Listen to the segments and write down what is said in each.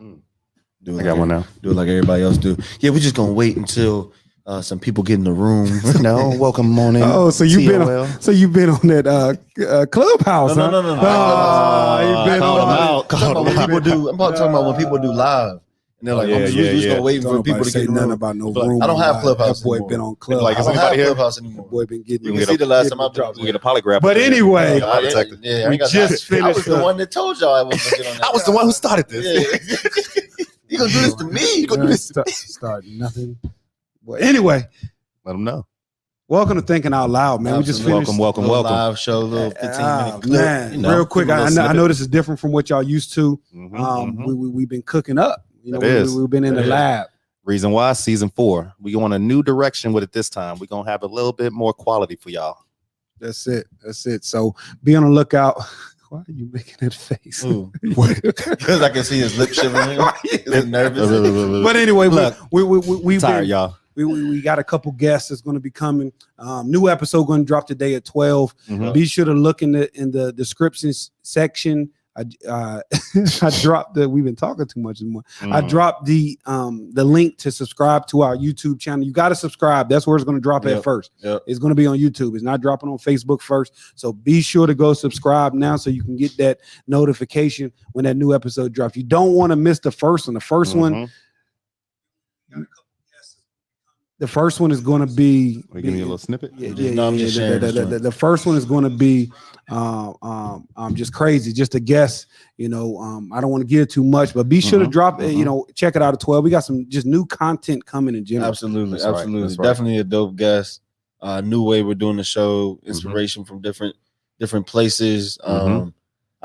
I got one now. Do it like everybody else do. Yeah, we're just gonna wait until some people get in the room. No, welcome on in. Oh, so you've been on that Clubhouse? No. You've been I'm talking about when people do live. And they're like, we're just gonna wait for people to get in the room. About no room. I don't have Clubhouse. That boy been on Clubhouse. Like, I don't have Clubhouse anymore. That boy been getting. You can see the last time I dropped. We get a polygraph. But anyway, we just finished. I was the one that told y'all I wasn't gonna get on that. I was the one who started this. Yeah. You gonna do this to me? You gonna do this? Start nothing. Well, anyway, Let them know. welcome to Thinking Out Loud, man. We just finished. Welcome. Live show, little 15-minute clip. Man, real quick, I know this is different from what y'all used to. We've been cooking up. We've been in the lab. Reason why, season 4. We go in a new direction with it this time. We're gonna have a little bit more quality for y'all. That's it. So be on the lookout. Why are you making that face? Because I can see his lip shivering. He's nervous. But anyway, Look, we tired, y'all. We got a couple guests that's going to be coming. New episode going to drop today at 12. Be sure to look in the description section. I dropped the. We've been talking too much anymore. I dropped the link to subscribe to our YouTube channel. You got to subscribe. That's where it's going to drop at first. It's going to be on YouTube. It's not dropping on Facebook first. So be sure to go subscribe now so you can get that notification when that new episode drops. You don't want to miss the first one. The first one. The first one is going to be. We give me a little snippet. The first one is going to be just crazy. Just a guess. I don't want to give too much, but be sure to drop it. Check it out at 12. We got some just new content coming in general. Absolutely. That's right. Definitely a dope guest. New way we're doing the show. Inspiration from different places.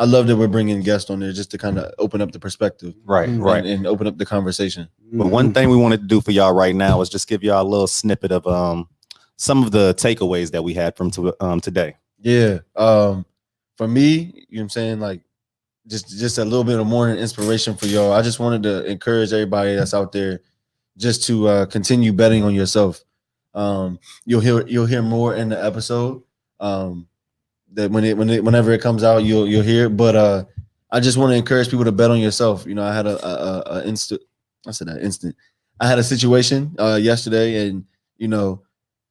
I love that we're bringing guests on there just to kind of open up the perspective, right, and open up the conversation. But one thing we wanted to do for y'all right now is just give y'all a little snippet of some of the takeaways that we had from today. Yeah, for me, you know what I'm saying, like just a little bit of morning inspiration for y'all. I just wanted to encourage everybody that's out there just to continue betting on yourself. You'll hear more in the episode. That whenever it comes out, you'll hear it. But I just want to encourage people to bet on yourself. I had I had a situation yesterday, and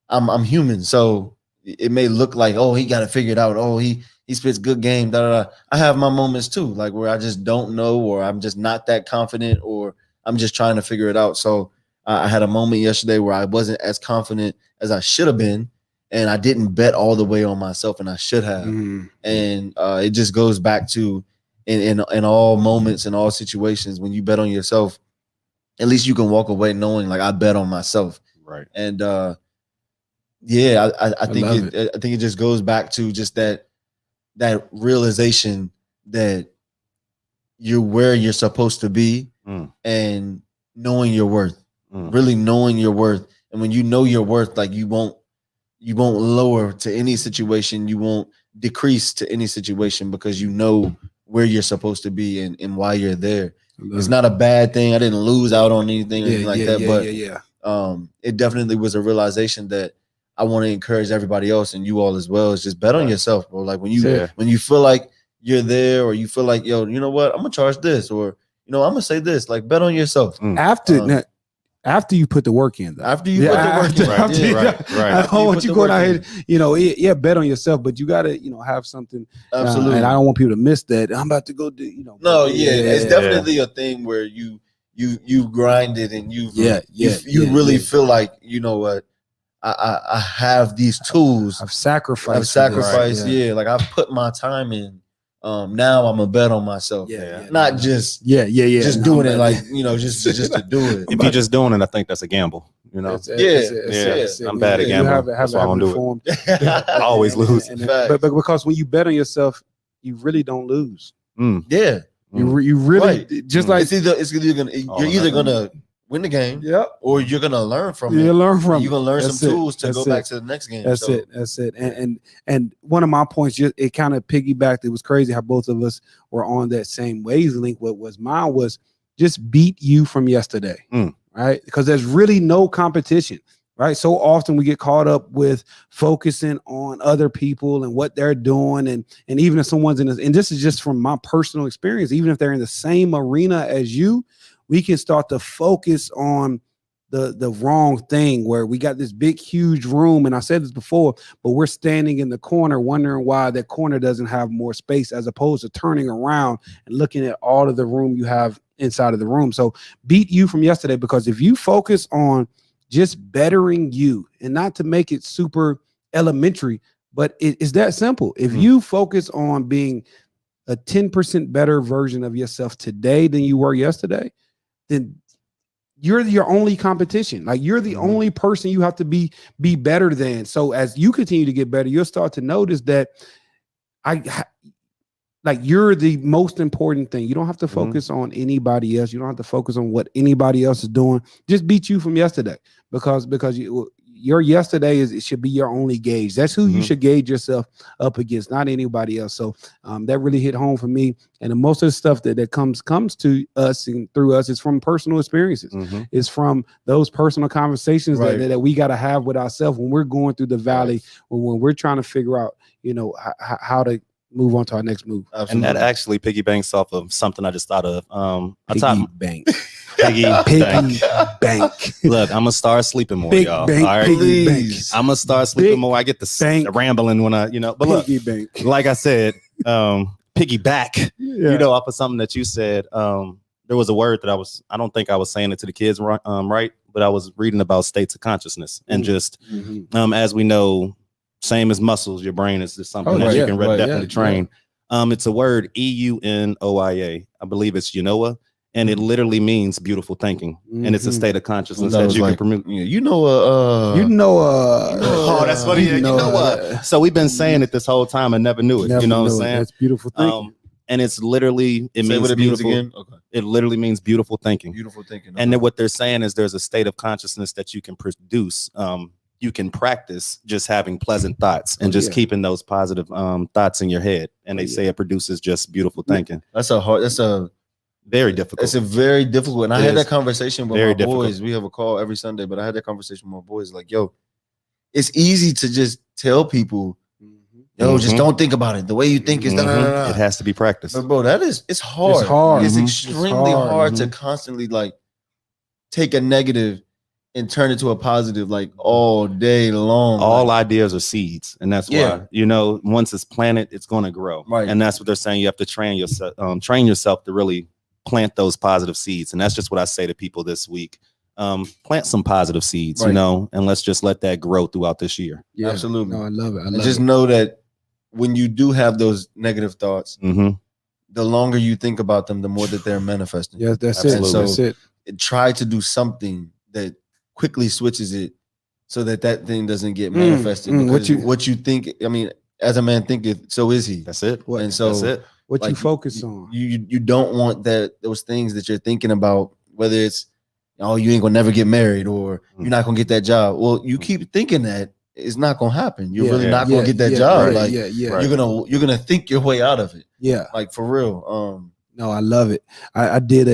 I'm human, so it may look like, oh, he got it figured out. Oh, he spits good game. I have my moments too, like where I just don't know, or I'm just not that confident, or I'm just trying to figure it out. So I had a moment yesterday where I wasn't as confident as I should have been. And I didn't bet all the way on myself, and I should have. And it just goes back to in all moments, in all situations, when you bet on yourself, at least you can walk away knowing, like, I bet on myself. Right. And I think it just goes back to just that realization that you're where you're supposed to be, and knowing your worth, really knowing your worth. And when you know your worth, like, you won't lower to any situation. You won't decrease to any situation because you know where you're supposed to be and why you're there. It's not a bad thing. I didn't lose out on anything or anything like that. But it definitely was a realization that I want to encourage everybody else, and you all as well, is just bet on yourself, bro. Like when you feel like you're there, or you feel like, yo, you know what, I'm gonna charge this, or I'm gonna say this, like, bet on yourself. After you put the work in, though. After you put the work in, right. I don't want you going out here, bet on yourself, but you gotta, have something. Absolutely. And I don't want people to miss that. I'm about to go do, No, it's definitely a thing where you grind it, and you really feel like, you know what, I have these tools. I've sacrificed. Like, I've put my time in. Now I'm a bet on myself. Not just doing it like, just to do it. If you're just doing it, I think that's a gamble. I'm bad at gambling. That's why I don't do it. I always lose. But because when you bet on yourself, you really don't lose. Yeah. You really just like you're either gonna win the game, or you're gonna learn from it. You're gonna learn some tools to go back to the next game. That's it. And one of my points, it kind of piggybacked. It was crazy how both of us were on that same wavelength. What was mine was just beat you from yesterday, right? Because there's really no competition. right? So often we get caught up with focusing on other people and what they're doing. And even if someone's in this, and this is just from my personal experience, even if they're in the same arena as you, we can start to focus on the wrong thing, where we got this big, huge room. And I said this before, but we're standing in the corner wondering why that corner doesn't have more space, as opposed to turning around and looking at all of the room you have inside of the room. So beat you from yesterday, because if you focus on just bettering you, and not to make it super elementary, but it's that simple. If you focus on being a 10% better version of yourself today than you were yesterday, then you're your only competition. Like, you're the only person you have to be better than. So as you continue to get better, you'll start to notice that you're the most important thing. You don't have to focus on anybody else. You don't have to focus on what anybody else is doing. Just beat you from yesterday, because your yesterday it should be your only gauge. That's who you should gauge yourself up against, not anybody else. So that really hit home for me. And most of the stuff that comes to us and through us is from personal experiences. It's from those personal conversations that we got to have with ourselves when we're going through the valley, when we're trying to figure out, how to move on to our next move. Absolutely. And that actually piggybacks off of something I just thought of. Piggy bank. Piggy bank. Look, I'm gonna start sleeping more, Big y'all. bank, all right, please. I'm gonna start sleeping more. I get the rambling when I, but look, Piggy bank. like I said, piggyback. Off of something that you said. There was a word that I don't think I was saying it to the kids right, but I was reading about states of consciousness, and just as we know, same as muscles, your brain is just something that you can definitely train. It's a word, EUNOIA. I believe it's Unoa, and it literally means beautiful thinking, and it's a state of consciousness that you can promote. Oh, that's funny. You know what? So we've been saying it this whole time and never knew it. You know what I'm saying? That's beautiful thinking. And it's literally means what it beautiful. means again. Okay. It literally means beautiful thinking. Beautiful thinking. And then what they're saying is there's a state of consciousness that you can produce. You can practice just having pleasant thoughts and just keeping those positive thoughts in your head. And they say it produces just beautiful thinking. That's a very difficult. It's a very difficult. And I had that conversation with my boys. difficult. We have a call every Sunday, but I had that conversation with my boys. Like, yo, it's easy to just tell people, yo, just don't think about it. The way you think is It has to be practiced. But bro, it's hard. It's hard. It's extremely hard to constantly like take a negative and turn it to a positive, like all day long. All ideas are seeds, and that's why once it's planted, it's going to grow. Right. And that's what they're saying. You have to train yourself to really plant those positive seeds. And that's just what I say to people this week. Plant some positive seeds, and let's just let that grow throughout this year. Yeah, absolutely. No, I love it. And just know that when you do have those negative thoughts, the longer you think about them, the more that they're manifesting. Yeah, that's Absolutely. it. So that's it. Try to do something that quickly switches it so that thing doesn't get manifested. What you think, I mean, as a man thinketh, so is he. That's it. And so that's it. What you focus on. You don't want those things that you're thinking about, whether it's, oh, you ain't gonna never get married, or you're not gonna get that job. Well, you keep thinking that it's not gonna happen. You're really not gonna get that job. You're gonna think your way out of it. Yeah. Like, for real. No, I love it. I did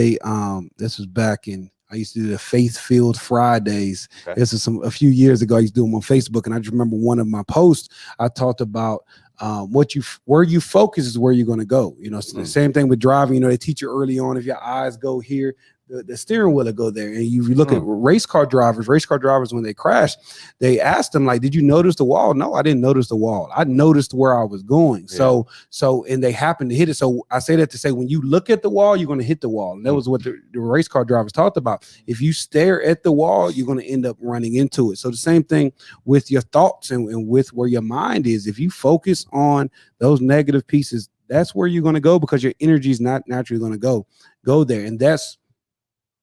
this was back in, I used to do the Faith-Filled Fridays. Okay. This is a few years ago. I used to do them on Facebook, and I just remember one of my posts. I talked about where you focus is where you're going to go. The same thing with driving. They teach you early on, if your eyes go here, the steering wheel will go there. And you look at race car drivers, when they crash, they ask them, like, did you notice the wall? No, I didn't notice the wall. I noticed where I was going. Yeah. So, and they happened to hit it. So I say that to say, when you look at the wall, you're going to hit the wall. And that was what the race car drivers talked about. If you stare at the wall, you're going to end up running into it. So the same thing with your thoughts and with where your mind is. If you focus on those negative pieces, that's where you're going to go, because your energy is not naturally going to go there. And that's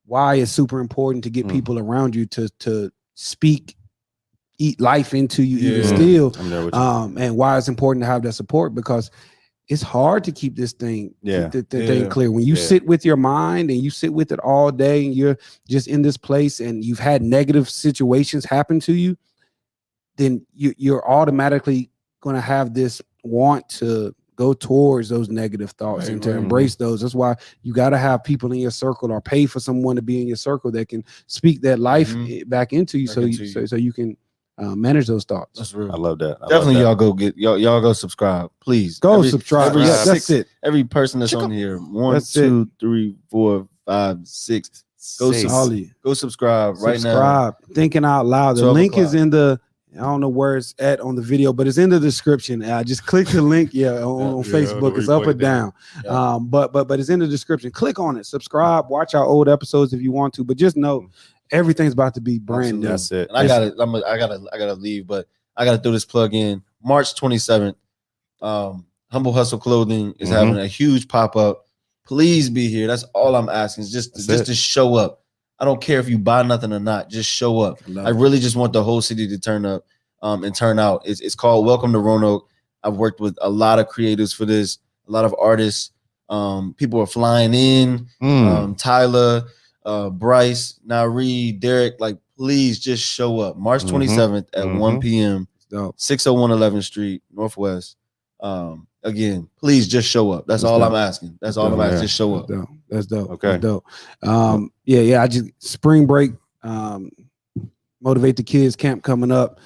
why it's super important to get people around you to eat life into you even still. And why it's important to have that support, because it's hard to keep this thing thing clear. When you sit with your mind and you sit with it all day, and you're just in this place and you've had negative situations happen to you, then you're automatically going to have this want to go towards those negative thoughts and to embrace those. That's why you got to have people in your circle, or pay for someone to be in your circle that can speak that life back into you, so you can manage those thoughts. That's real. I love that. Definitely, y'all go subscribe, please. Go subscribe. That's it. Every person that's on here, 1, 2, 3, 4, 5, 6. Go subscribe right now. Thinking Out Loud. The link is in the. I don't know where it's at on the video, but it's in the description. Just click the link. On Facebook. It's up or down. But it's in the description. Click on it. Subscribe. Watch our old episodes if you want to. But just know everything's about to be brand new. That's it. And I gotta leave, but I gotta throw this plug in. March 27th. Humble Hustle Clothing is having a huge pop up. Please be here. That's all I'm asking. Just to show up. I don't care if you buy nothing or not. Just show up. I really just want the whole city to turn up and turn out. It's called Welcome to Roanoke. I've worked with a lot of creators for this, a lot of artists. People are flying in. Tyler, Bryce, Nari, Derek. Like, please just show up. March 27th at 1 p.m. 601 11th Street, Northwest. Again, please just show up. That's all I'm asking. That's all I'm asking. Just show up. That's dope. Okay. That's dope. I just spring break, Motivate the Kids camp coming up.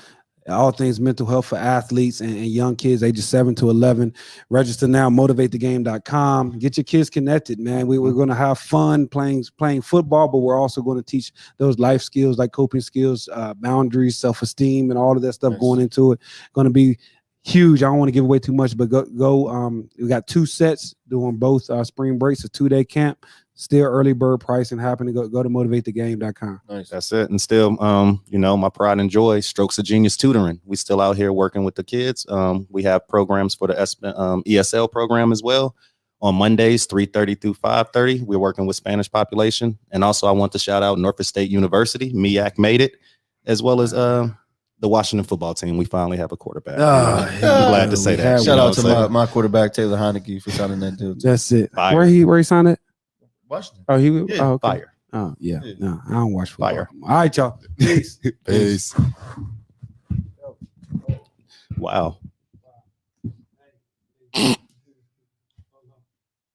All things mental health for athletes and young kids ages 7 to 11. Register now, motivatethegame.com. Get your kids connected, man. We're going to have fun playing football, but we're also going to teach those life skills like coping skills, boundaries, self-esteem, and all of that stuff going into it. Going to be huge. I don't want to give away too much, but go. We got 2 sets doing both spring breaks, a 2-day camp. Still early bird pricing happening. Go to motivatethegame.com. Nice. That's it. And still, my pride and joy, Strokes of Genius Tutoring. We still out here working with the kids. We have programs for the ESL program as well. On Mondays, 3:30 through 5:30, we're working with Spanish population. And also, I want to shout out Norfolk State University. MEAC made it, as well as the Washington football team. We finally have a quarterback. I'm glad to say that. Shout out to my quarterback, Taylor Heineke, for signing that deal. That's it. Fire. Where he signed it? Washington. Okay. Fire. Oh, yeah. No, I don't watch football. Fire. All right, y'all. Peace. Wow.